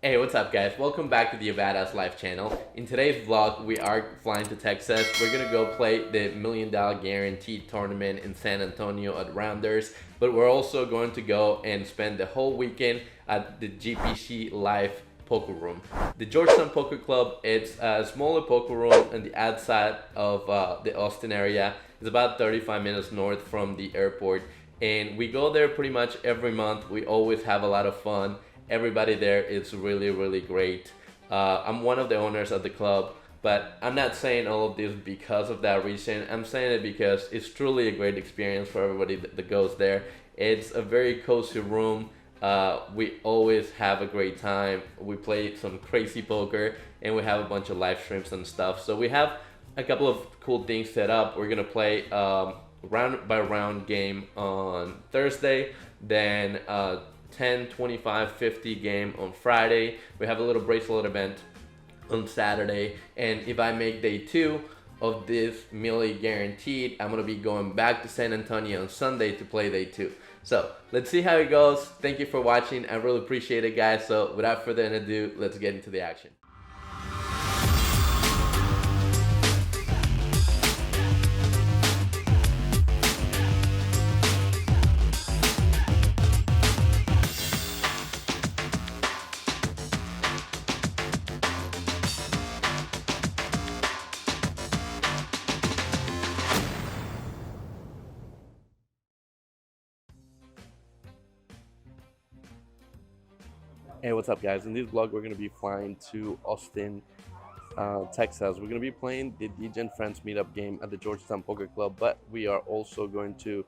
Hey, what's up guys? Welcome back to the Badass Life channel. In today's vlog, we are flying to Texas. We're gonna go play the $1,000,000 guaranteed tournament in San Antonio at Rounders, but we're also going to go and spend the whole weekend at the GPC Live Poker Room. The Georgetown Poker Club, it's a smaller poker room on the outside of the Austin area. It's about 35 minutes north from the airport, and we go there pretty much every month. We always have a lot of fun. Everybody there is really great. I'm one of the owners of the club, but I'm not saying all of this because of that reason. I'm saying it because it's truly a great experience for everybody that goes there. It's a very cozy room. We always have a great time. We play some crazy poker, and we have a bunch of live streams and stuff. So we have a couple of cool things set up. We're gonna play round by round game on Thursday, then 10, 25, 50 game on Friday. We have a little bracelet event on Saturday, and if I make day 2 of this Millie guaranteed, I'm gonna be going back to San Antonio on Sunday to play day 2. So let's see how it goes. Thank you for watching. I really appreciate it, guys. So without further ado, let's get into the action. Hey, what's up, guys? In this vlog, we're going to be flying to Austin, Texas. We're going to be playing the DJ and Friends meetup game at the Georgetown Poker Club, but we are also going to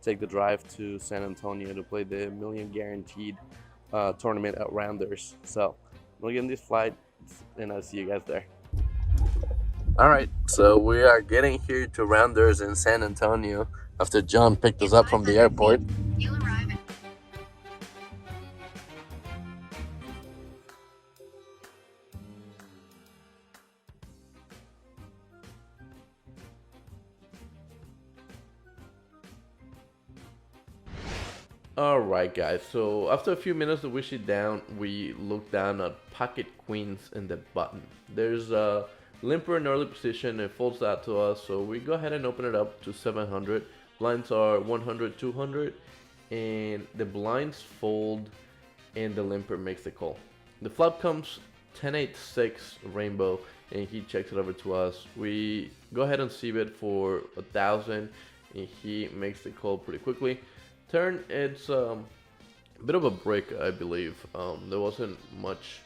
take the drive to San Antonio to play the Million Guaranteed tournament at Rounders. So we'll get in this flight, and I'll see you guys there. All right, so we are getting here to Rounders in San Antonio after John picked us up from the airport. Alright guys, so after a few minutes of wishing down, we look down at pocket queens in the button. There's a limper in early position, it folds that to us, so we go ahead and open it up to 700. Blinds are 100, 200, and the blinds fold and the limper makes the call. The flop comes 10-8-6 rainbow, and he checks it over to us. We go ahead and sieve it for 1,000, and he makes the call pretty quickly. Turn, it's a bit of a brick, I believe. There wasn't much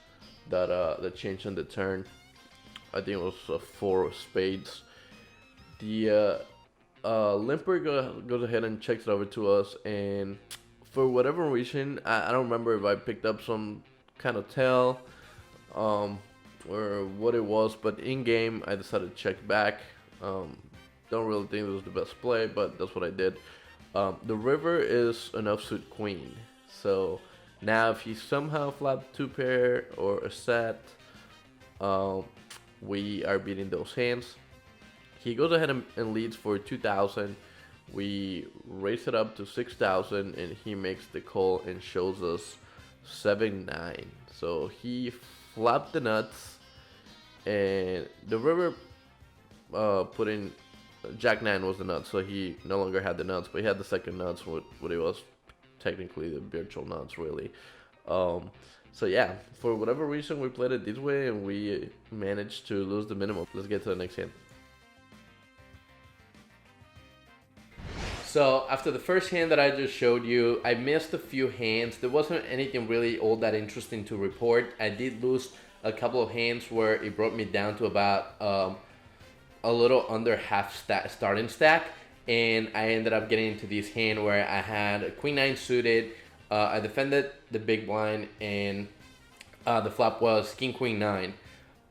that changed on the turn. I think it was 4 spades. The limper goes ahead and checks it over to us, and for whatever reason, I don't remember if I picked up some kind of tell or what it was, but in game I decided to check back. Don't really think it was the best play, but that's what I did. The river is an offsuit queen, so now if he somehow flapped 2 pair or a set, we are beating those hands. He goes ahead and leads for 2,000. We raise it up to 6,000, and he makes the call and shows us 7-9. So he flapped the nuts, and the river put in Jack 9 was the nuts, so he no longer had the nuts, but he had the second nuts, what it was technically the virtual nuts, really. So yeah, for whatever reason, we played it this way, and we managed to lose the minimum. Let's get to the next hand. So after the first hand that I just showed you, I missed a few hands. There wasn't anything really all that interesting to report. I did lose a couple of hands where it brought me down to about a little under half starting stack, and I ended up getting into this hand where I had a queen 9 suited. I defended the big blind, and the flop was king queen 9.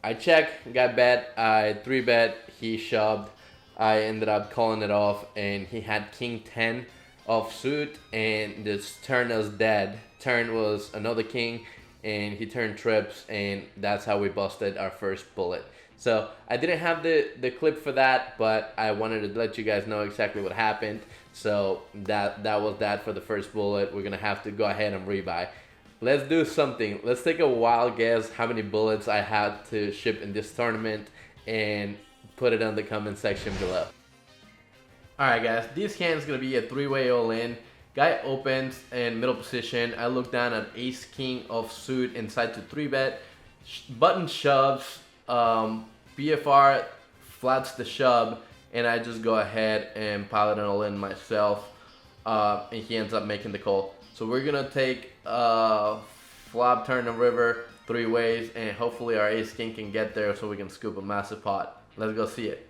I checked, got bet, I 3-bet, he shoved. I ended up calling it off, and he had king 10 offsuit, and this turn was dead. Turn was another king, and he turned trips, and that's how we busted our first bullet. So I didn't have the clip for that, but I wanted to let you guys know exactly what happened. So that was that for the first bullet. We're gonna have to go ahead and rebuy. let's do something. Let's take a wild guess how many bullets I had to ship in this tournament and put it in the comment section below. Alright guys, this hand is going to be a 3-way all-in. Guy opens in middle position. I look down at ace king of suit inside to 3-bet. Button shoves. BFR flats the shove, and I just go ahead and pile it all in myself. And he ends up making the call. So we're going to take flop, turn, and river 3 ways, and hopefully our ace king can get there so we can scoop a massive pot. Let's go see it.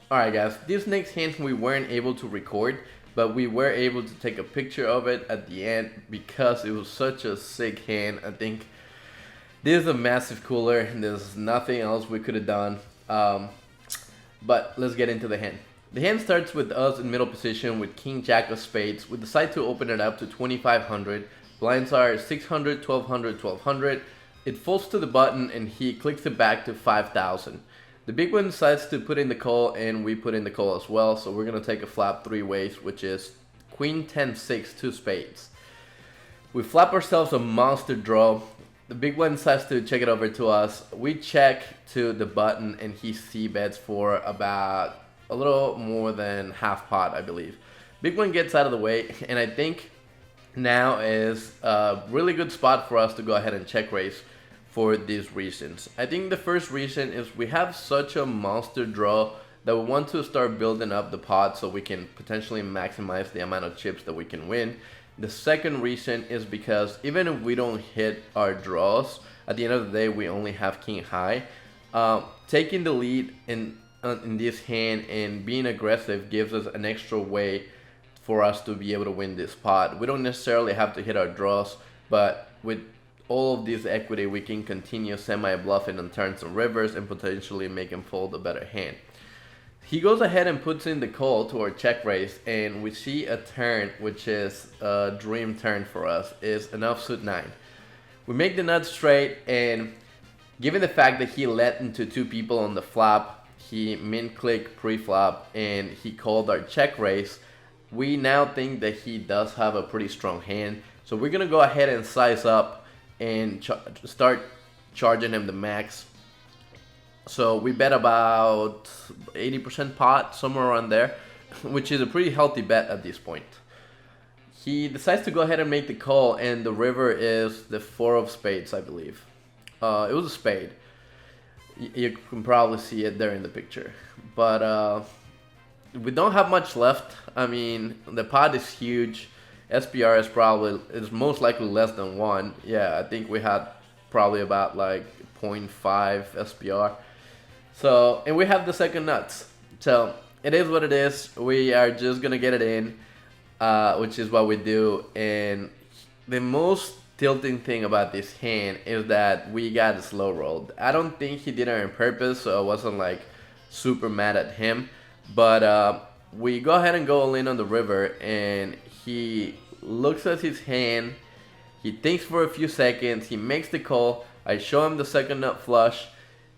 Alright guys, this next hand we weren't able to record, but we were able to take a picture of it at the end because it was such a sick hand. I think this is a massive cooler and there's nothing else we could have done. But let's get into the hand. The hand starts with us in middle position with king jack of spades. We decide to open it up to 2500. Blinds are 600, 1200, 1200. It folds to the button and he clicks it back to 5000. The big one decides to put in the call, and we put in the call as well. So we're going to take a flap 3 ways, which is queen 10-6, 2 spades. We flap ourselves a monster draw. The big one decides to check it over to us. We check to the button, and he c-bets for about a little more than half pot, I believe. Big one gets out of the way, and I think now is a really good spot for us to go ahead and check raise. For these reasons. I think the first reason is we have such a monster draw that we want to start building up the pot so we can potentially maximize the amount of chips that we can win. The second reason is because even if we don't hit our draws, at the end of the day we only have king high. Taking the lead in this hand and being aggressive gives us an extra way for us to be able to win this pot. We don't necessarily have to hit our draws, but with all of this equity, we can continue semi-bluffing on turns and rivers and potentially make him fold a better hand. He goes ahead and puts in the call to our check raise, and we see a turn, which is a dream turn for us, is an offsuit 9. We make the nut straight, and given the fact that he led into 2 people on the flop, he min-click pre-flop, and he called our check raise, we now think that he does have a pretty strong hand. So we're going to go ahead and size up and start charging him the max. So we bet about 80% pot, somewhere around there, which is a pretty healthy bet at this point. He decides to go ahead and make the call, and the river is the 4 of spades, I believe. It was a spade. You can probably see it there in the picture. But we don't have much left. I mean, the pot is huge. SPR is most likely less than 1. Yeah, I think we had probably about like 0.5 SPR. So, and we have the second nuts. So, it is what it is. We are just gonna get it in, which is what we do. And the most tilting thing about this hand is that we got slow rolled. I don't think he did it on purpose, so I wasn't like super mad at him. But we go ahead and go all in on the river, and he looks at his hand, he thinks for a few seconds, he makes the call. I show him the second nut flush.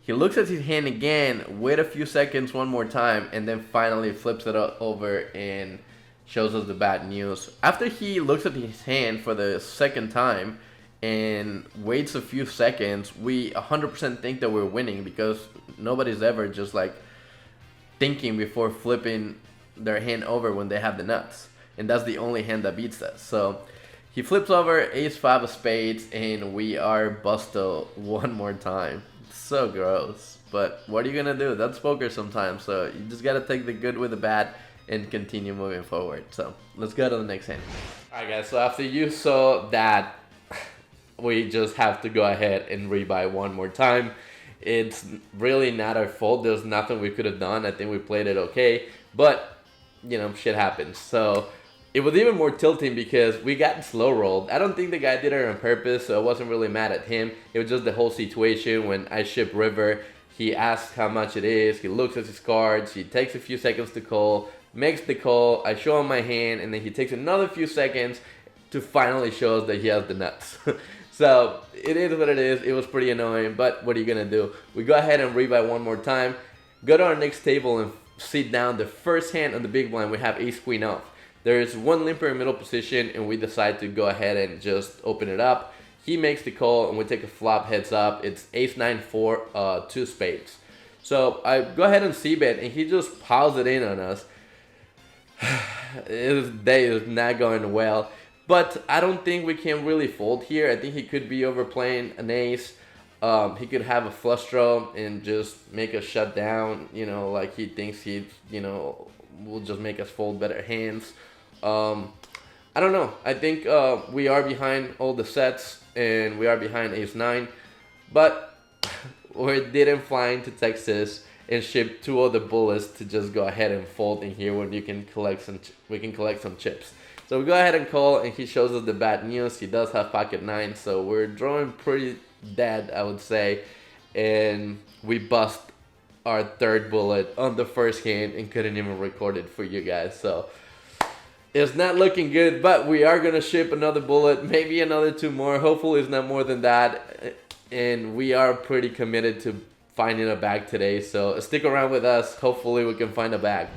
He looks at his hand again, wait a few seconds one more time, and then finally flips it over and shows us the bad news. After he looks at his hand for the second time and waits a few seconds, we 100% think that we're winning, because nobody's ever just like thinking before flipping their hand over when they have the nuts. And that's the only hand that beats us. So he flips over ace-5 of spades, and we are busted one more time. So gross. But what are you gonna do? That's poker sometimes. So you just gotta take the good with the bad and continue moving forward. So let's go to the next hand. Alright guys, so after you saw that, we just have to go ahead and rebuy one more time. It's really not our fault. There's nothing we could have done. I think we played it okay. But, you know, shit happens. So it was even more tilting because we got slow rolled. I don't think the guy did it on purpose, so I wasn't really mad at him. It was just the whole situation when I ship river. He asks how much it is. He looks at his cards. He takes a few seconds to call, makes the call. I show him my hand, and then he takes another few seconds, to finally show us that he has the nuts. So it is what it is. It was pretty annoying, but what are you gonna do? We go ahead and rebuy one more time, go to our next table and sit down. The first hand on the big blind, we have ace queen off. There is one limper in middle position, and we decide to go ahead and just open it up. He makes the call, and we take a flop heads up. It's ace 9-4, two spades. So I go ahead and c-bet, and he just piles it in on us. His day is not going well, but I don't think we can really fold here. I think he could be overplaying an ace. He could have a flush draw and just make us shut down, you know, like he thinks he, you know, will just make us fold better hands. I don't know. I think we are behind all the sets, and we are behind ace 9, but we didn't fly into Texas and ship 2 other bullets to just go ahead and fold in here when you can collect some. We can collect some chips. So we go ahead and call, and he shows us the bad news. He does have pocket 9, so we're drawing pretty dead, I would say, and we bust our 3rd bullet on the first hand and couldn't even record it for you guys. So it's not looking good, but we are gonna ship another bullet, maybe another 2 more. Hopefully it's not more than that, and we are pretty committed to finding a bag today, so stick around with us. Hopefully we can find a bag.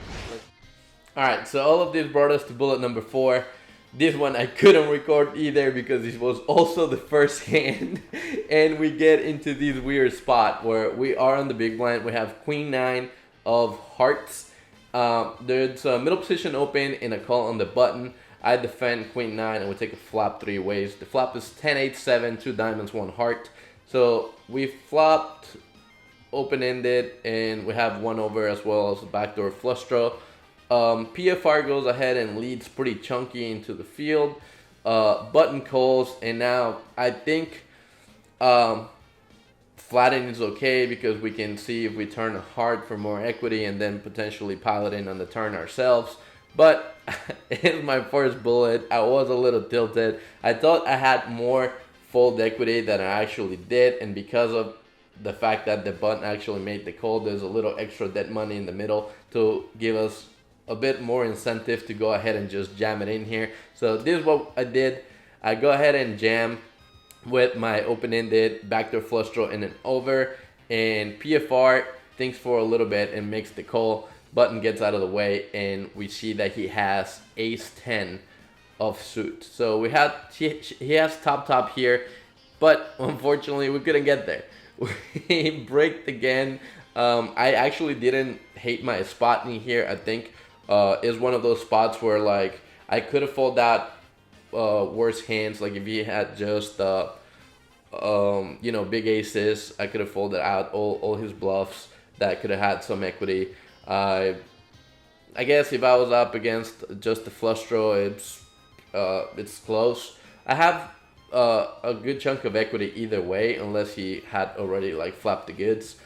Alright, so all of this brought us to bullet number 4. This one I couldn't record either because this was also the first hand, and we get into this weird spot where we are on the big blind. We have queen 9 of hearts. There's a middle position open and a call on the button. I defend queen 9, and we take a flop 3 ways. The flop is 10-8-7, 2 diamonds, 1 heart. So we flopped open-ended, and we have 1 over as well as a backdoor flush draw. PFR goes ahead and leads pretty chunky into the field. Button calls, and now I think flattening is okay because we can see if we turn a heart for more equity and then potentially pile it in on the turn ourselves. But it's my first bullet. I was a little tilted. I thought I had more fold equity than I actually did, and because of the fact that the button actually made the call, there's a little extra dead money in the middle to give us a bit more incentive to go ahead and just jam it in here. So this is what I did. I go ahead and jam with my open-ended backdoor flush draw in an over, and PFR thinks for a little bit and makes the call. Button gets out of the way, and we see that he has ace 10 of suit. So we had he has top here, but unfortunately we couldn't get there. We braked again. I actually didn't hate my spot in here. I think is one of those spots where like I could have folded out worse hands. Like if he had just you know, big aces, I could have folded out all his bluffs that could have had some equity. I guess if I was up against just the flush draw, it's close. I have a good chunk of equity either way, unless he had already like flapped the goods.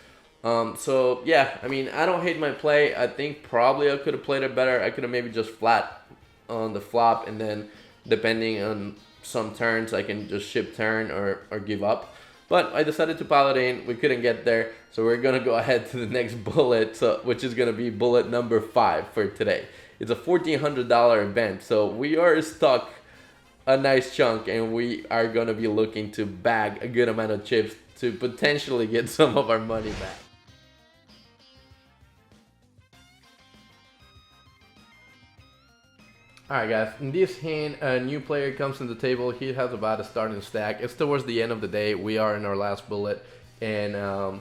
So yeah, I mean, I don't hate my play. I think probably I could have played it better. I could have maybe just flat on the flop, and then depending on some turns, I can just ship turn or give up. But I decided to pile it in. We couldn't get there, so we're gonna go ahead to the next bullet, which is gonna be bullet number 5 for today. It's a $1,400 event, so we are stuck a nice chunk, and we are gonna be looking to bag a good amount of chips to potentially get some of our money back. Alright guys, in this hand, a new player comes to the table. He has about a starting stack. It's towards the end of the day. We are in our last bullet, and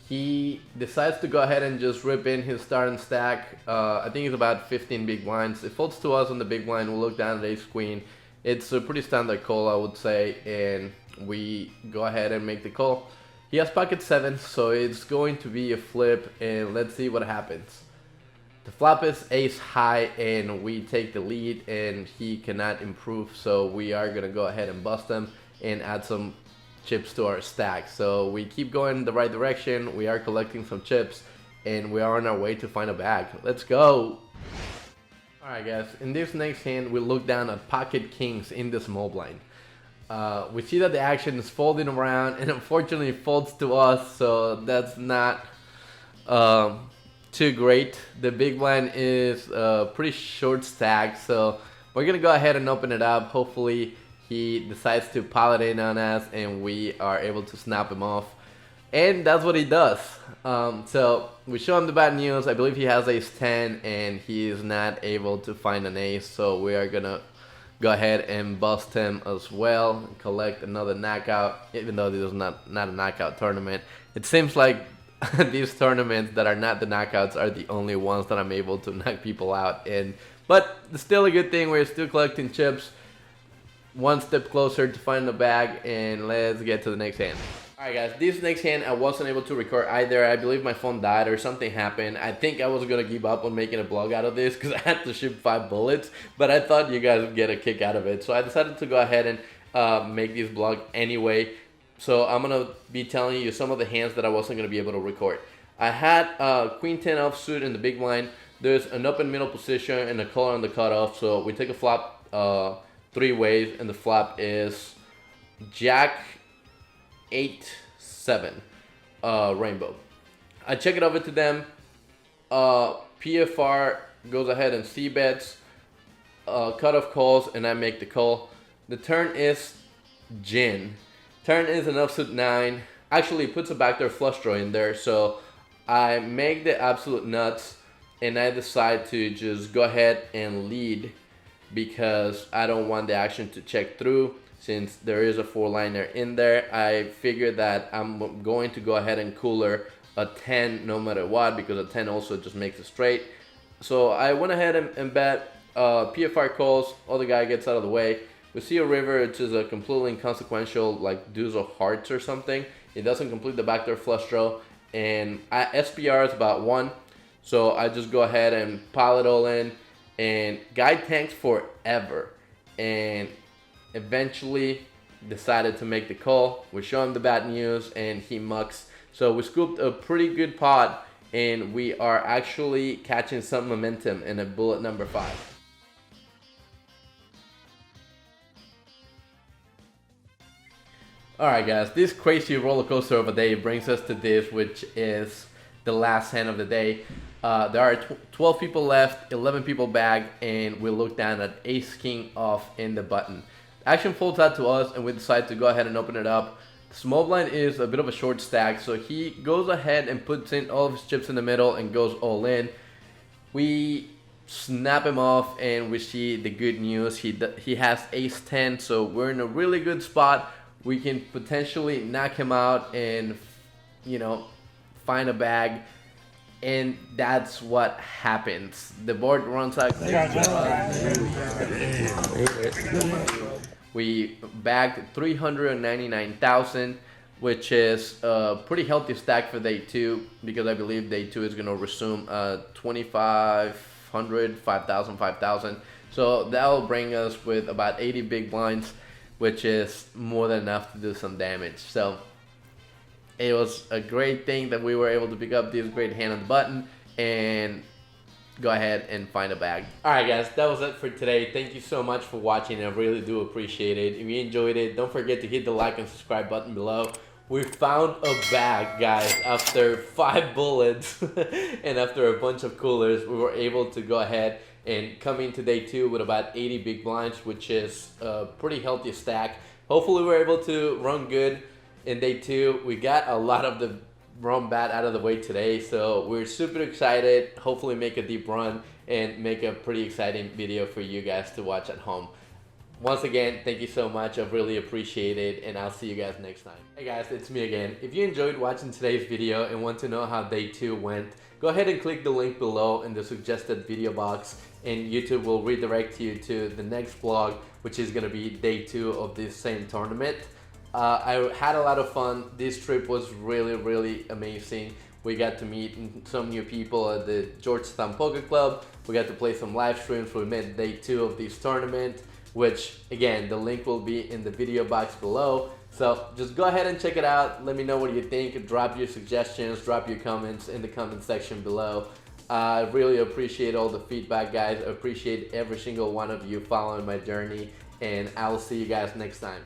he decides to go ahead and just rip in his starting stack. I think it's about 15 big blinds. It folds to us on the big blind. We'll look down at ace queen. It's a pretty standard call, I would say, and we go ahead and make the call. He has pocket 7, so it's going to be a flip, and let's see what happens. The flop is ace high, and we take the lead, and he cannot improve, so we are gonna go ahead and bust him and add some chips to our stack. So we keep going the right direction. We are collecting some chips, and we are on our way to find a bag. Let's go. Alright guys, in this next hand, we look down at pocket kings in the small blind. We see that the action is folding around, and unfortunately it folds to us, so that's not too great. The big blind is pretty short stack, so we're gonna go ahead and open it up. Hopefully he decides to pile it in on us and we are able to snap him off. And that's what he does. So we show him the bad news. I believe he has ace 10 and he is not able to find an ace. So we are gonna go ahead and bust him as well and collect another knockout, even though this is not a knockout tournament. It seems like these tournaments that are not the knockouts are the only ones that I'm able to knock people out in. But it's still a good thing. We're still collecting chips. One step closer to find the bag, and let's get to the next hand. Alright guys, this next hand I wasn't able to record either. I believe my phone died or something happened. I think I was going to give up on making a vlog out of this because I had to shoot 5 bullets. But I thought you guys would get a kick out of it. So I decided to go ahead and make this vlog anyway. So I'm going to be telling you some of the hands that I wasn't going to be able to record. I had Queen 10 offsuit in the big blind. There's an open middle position and a call on the cutoff. So we take a flop 3 ways, and the flop is Jack 8-7 rainbow. I check it over to them. PFR goes ahead and C bets, cutoff calls, and I make the call. The turn is gin. Turn is an offsuit 9. Actually puts a backdoor flush draw in there, so I make the absolute nuts and I decide to just go ahead and lead because I don't want the action to check through. Since there is a 4-liner in there, I figured that I'm going to go ahead and cooler a 10 no matter what, because a 10 also just makes it straight. So I went ahead and bet. PFR calls, other guy gets out of the way. We see a river, which is a completely inconsequential, like deuce of hearts or something. It doesn't complete the backdoor flush draw, and SPR is about 1. So I just go ahead and pile it all in, and guy tanks forever, and eventually decided to make the call. We show him the bad news and he mucks. So we scooped a pretty good pot and we are actually catching some momentum in a bullet number 5. Alright guys, this crazy roller coaster of a day brings us to this, which is the last hand of the day. There are 12 people left, 11 people back, and we look down at ace king off in the button. Action folds out to us and we decide to go ahead and open it up. The small blind is a bit of a short stack, so he goes ahead and puts in all of his chips in the middle and goes all in. We snap him off and we see the good news. He has ace 10, so we're in a really good spot. We can potentially knock him out and, you know, find a bag. And that's what happens. The board runs out. We bagged 399,000, which is a pretty healthy stack for day 2, because I believe day 2 is going to resume 2,500, 5,000, 5,000. So that will bring us with about 80 big blinds, which is more than enough to do some damage. So it was a great thing that we were able to pick up this great hand on the button and go ahead and find a bag. Alright guys, that was it for today. Thank you so much for watching. I really do appreciate it. If you enjoyed it, don't forget to hit the like and subscribe button below. We found a bag, guys. After 5 bullets and after a bunch of coolers, we were able to go ahead and come into day 2 with about 80 big blinds, which is a pretty healthy stack. Hopefully we're able to run good in day 2. We got a lot of the run bad out of the way today, so we're super excited. Hopefully make a deep run and make a pretty exciting video for you guys to watch at home. Once again, thank you so much. I really appreciate it, and I'll see you guys next time. Hey guys, it's me again. If you enjoyed watching today's video and want to know how day 2 went, go ahead and click the link below in the suggested video box, and YouTube will redirect you to the next vlog, which is going to be day 2 of this same tournament. I had a lot of fun. This trip was really amazing. We got to meet some new people at the Georgetown Poker Club. We got to play some live streams. We met day 2 of this tournament, which again, the link will be in the video box below. So just go ahead and check it out. Let me know what you think. Drop your suggestions, drop your comments in the comment section below. I really appreciate all the feedback, guys. I appreciate every single one of you following my journey, and I will see you guys next time.